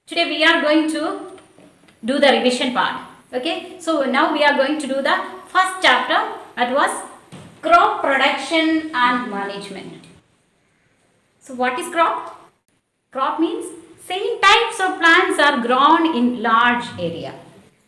Today we are going to do the revision part. Okay, so now we are going to do the first chapter, that was crop production and management. So what is crop? Crop means same types of plants are grown in large area,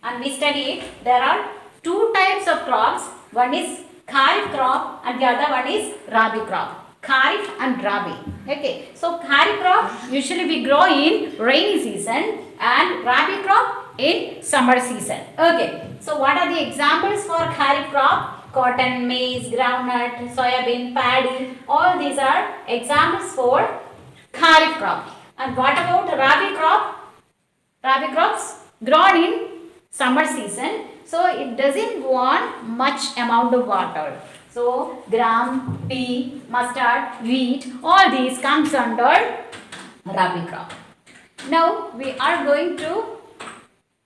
and we studied there are two types of crops. One is kharif crop and the other one is rabi crop. Kharif and rabi. Okay, so kharif crop usually we grow in rainy season and rabi crop in summer season. Okay, so what are the examples for kharif crop? Cotton, maize, groundnut, soybean, paddy, all these are examples for kharif crop. And what about rabi crop? Rabi crops grown in summer season, so it doesn't want much amount of water. So gram, pea, mustard, wheat, all these comes under rabi crop. Now we are going to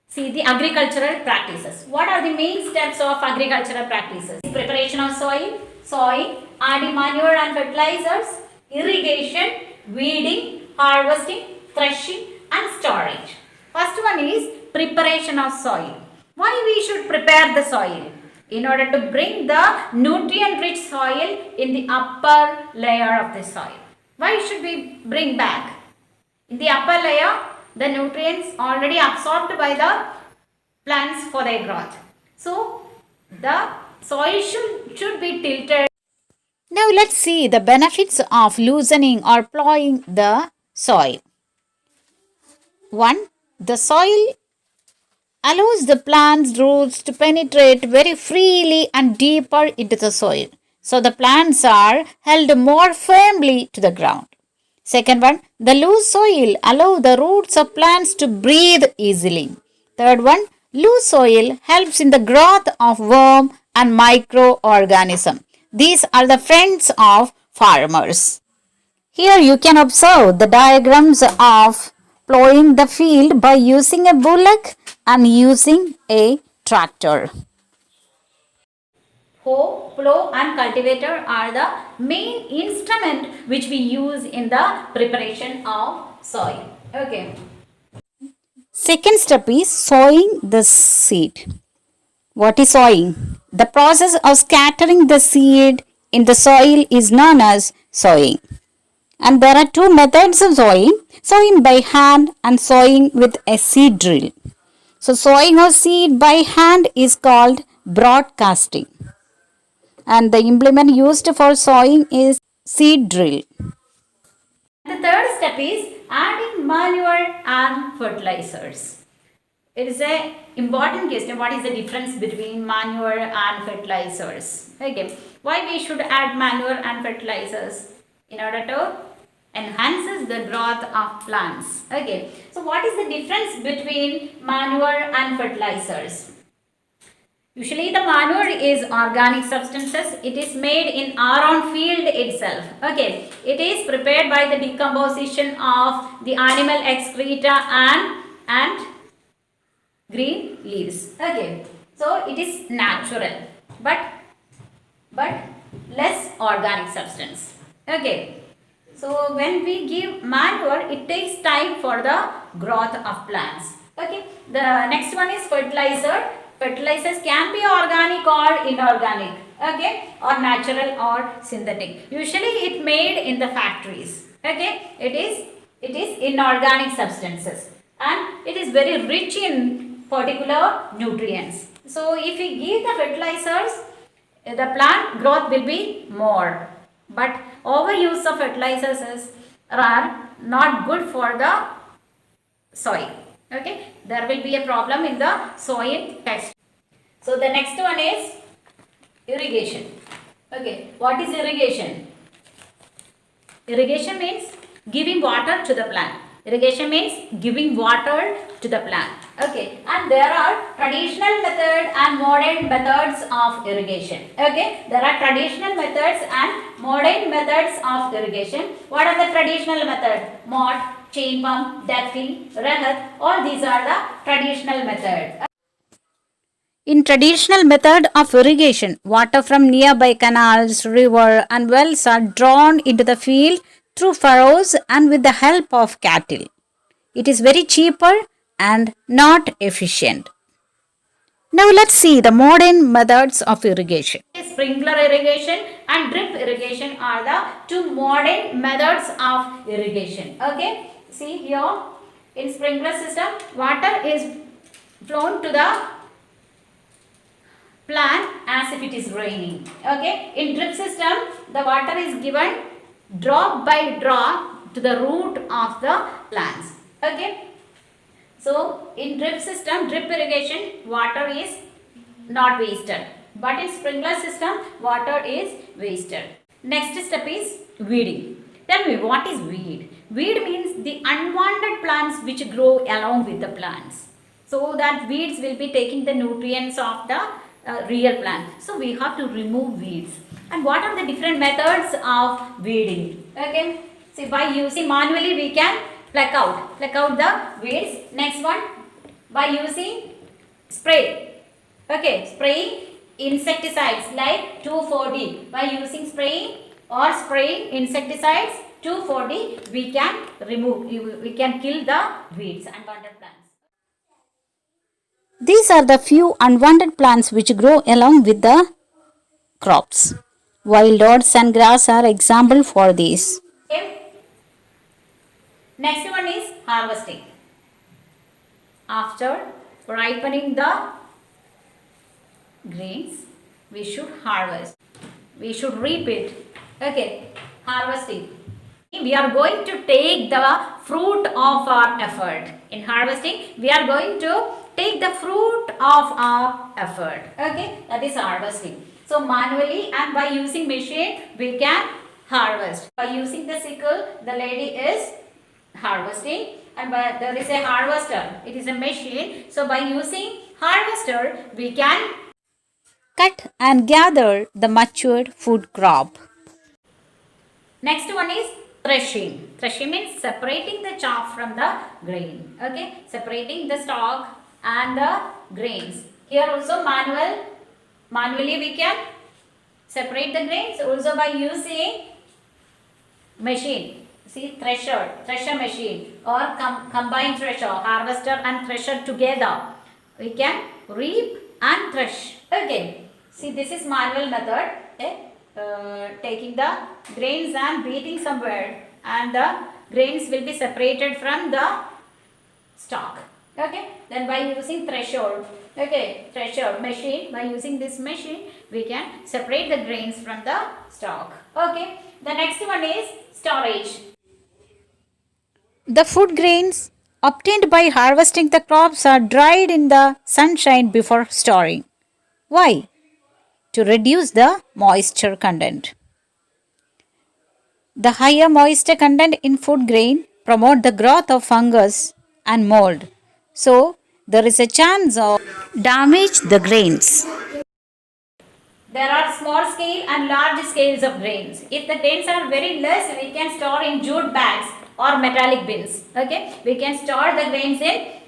see the agricultural practices. What are the main steps of agricultural practices? Preparation of soil, adding manure and fertilizers, irrigation, weeding, harvesting, threshing and storage. First one is preparation of soil. Why we should prepare the soil? In order to bring the nutrient rich soil in the upper layer of the soil. Why should we bring back? In the upper layer, the nutrients already absorbed by the plants for their growth. So, the soil should be tilted. Now let's see the benefits of loosening or plowing the soil. 1. The soil allows the plant's roots to penetrate very freely and deeper into the soil. So the plants are held more firmly to the ground. Second one, the loose soil allows the roots of plants to breathe easily. Third one, loose soil helps in the growth of worm and microorganism. These are the friends of farmers. Here you can observe the diagrams of plowing the field by using a bullock and using a tractor. Hoe, plow and cultivator are the main instrument which we use in the preparation of soil. Okay. Second step is sowing the seed. What is sowing? The process of scattering the seed in the soil is known as sowing. And there are two methods of sowing by hand and sowing with a seed drill. So sowing of seed by hand is called broadcasting. And the implement used for sowing is seed drill. The third step is adding manure and fertilizers. It is an important question. What is the difference between manure and fertilizers? Okay. Why we should add manure and fertilizers? In order to enhances the growth of plants. Okay. So what is the difference between manure and fertilizers? Usually the manure is organic substances. It is made in our own field itself. Okay. It is prepared by the decomposition of the animal excreta and green leaves. Okay. So it is natural but less organic substance. Okay. So when we give manure, it takes time for the growth of plants. Okay. The next one is fertilizer. Fertilizers can be organic or inorganic. Okay. Or natural or synthetic. Usually it made in the factories. Okay. It is inorganic substances and it is very rich in particular nutrients. So if we give the fertilizers, the plant growth will be more. But overuse of fertilizers are not good for the soil. Okay, there will be a problem in the soil test. So the next one is irrigation. Okay, what is irrigation? Irrigation means giving water to the plant. Irrigation means giving water to the plant. Okay, and there are traditional method and modern methods of irrigation. Okay, there are traditional methods and modern methods of irrigation. What are the traditional methods? Mott, chain pump, ducting, rahat, all these are the traditional methods. In traditional method of irrigation, water from nearby canals, river and wells are drawn into the field through furrows and with the help of cattle. It is very cheaper and not efficient. Now let's see the modern methods of irrigation. Sprinkler irrigation and drip irrigation are the two modern methods of irrigation. Okay, see here in sprinkler system, water is flown to the plant as if it is raining. Okay, in drip system, the water is given drop by drop to the root of the plants. Okay, so in drip system, drip irrigation, water is not wasted, but in sprinkler system, water is wasted. Next step is weeding. Tell me, what is weed? Weed means the unwanted plants which grow along with the plants, so that weeds will be taking the nutrients of the real plant. So we have to remove weeds. And what are the different methods of weeding? Okay, see, by using manually we can pluck out the weeds. Next one, by using spray. Okay, spraying insecticides like 2,4-D. By using spraying or spraying insecticides 2,4-D, we can we can kill the weeds and unwanted plants. These are the few unwanted plants which grow along with the crops. Wild oats and grass are example for these. Okay. Next one is harvesting. After ripening the grains, we should harvest. We should reap it. Okay, harvesting. We are going to take the fruit of our effort. In harvesting, we are going to take the fruit of our effort. Okay, that is harvesting. So manually and by using machine, we can harvest. By using the sickle, the lady is harvesting, and there is a harvester. It is a machine. So by using harvester, we can cut and gather the matured food crop. Next one is threshing. Threshing means separating the chaff from the grain. Okay, separating the stalk and the grains. Here also manually we can separate the grains also by using machine. See, thresher machine or combined thresher, harvester and thresher together. We can reap and thresh. Okay, see, this is manual method. Okay. Taking the grains and beating somewhere, and the grains will be separated from the stalk. Okay, then by using thresher, thresher machine, by using this machine we can separate the grains from the stalk. Okay, the next one is storage. The food grains obtained by harvesting the crops are dried in the sunshine before storing. Why? To reduce the moisture content. The higher moisture content in food grain promote the growth of fungus and mold. So, there is a chance of damage the grains. There are small scale and large scales of grains. If the grains are very less, we can store in jute bags or metallic bins. Okay, we can store the grains in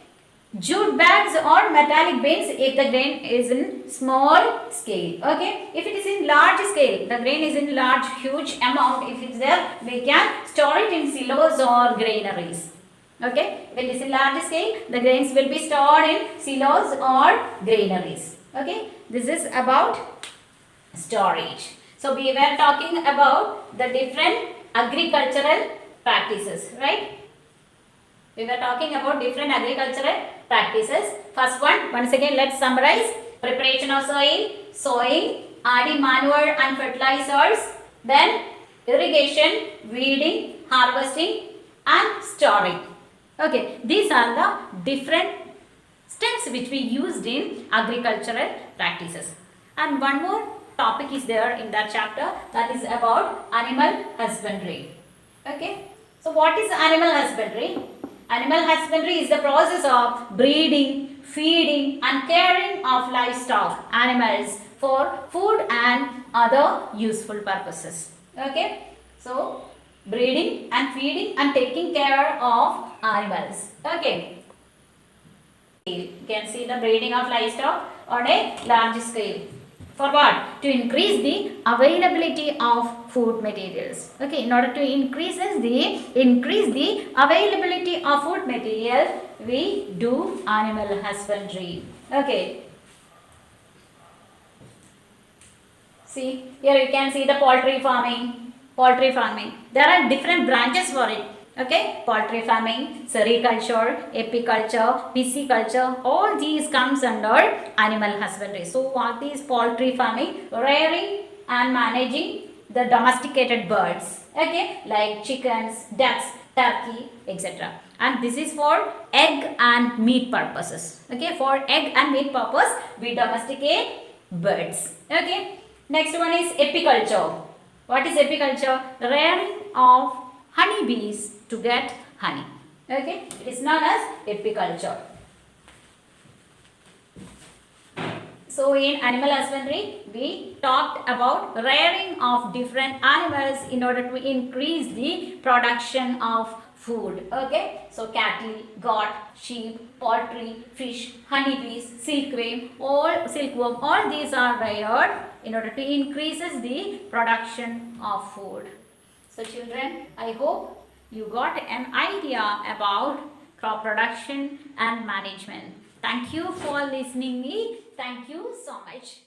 jute bags or metallic bins if the grain is in small scale. Okay, if it is in large scale, the grain is in large huge amount, if it's there, we can store it in silos or granaries. Okay, if it is in large scale, the grains will be stored in silos or granaries. Okay, this is about storage. So we were talking about the different agricultural practices, right? We were talking about different agricultural practices. First one, once again let's summarize. Preparation of soil, sowing, adding manure and fertilizers, then irrigation, weeding, harvesting and storing. Okay, these are the different steps which we used in agricultural practices. And one more topic is there in that chapter, that is about animal husbandry. Okay, so what is animal husbandry? Animal husbandry is the process of breeding, feeding and caring of livestock, animals for food and other useful purposes. Okay, so breeding and feeding and taking care of animals. Okay, you can see the breeding of livestock on a large scale. For what? To increase the availability of food materials. Okay, in order to increase the availability of food materials, we do animal husbandry. Okay. See, here you can see the poultry farming. Poultry farming. There are different branches for it. Okay, poultry farming, sericulture, apiculture, pisciculture, all these comes under animal husbandry. So what is poultry farming? Rearing and managing the domesticated birds. Okay, like chickens, ducks, turkey, etc. And this is for egg and meat purposes. Okay, for egg and meat purpose, we domesticate birds. Okay. Next one is apiculture. What is apiculture? Rearing of honeybees to get honey. Okay, it is known as apiculture. So in animal husbandry, we talked about rearing of different animals in order to increase the production of food. Okay, so cattle, goat, sheep, poultry, fish, honeybees, silkworm, all these are reared in order to increases the production of food. So children, I hope you got an idea about crop production and management. Thank you for listening me. Thank you so much.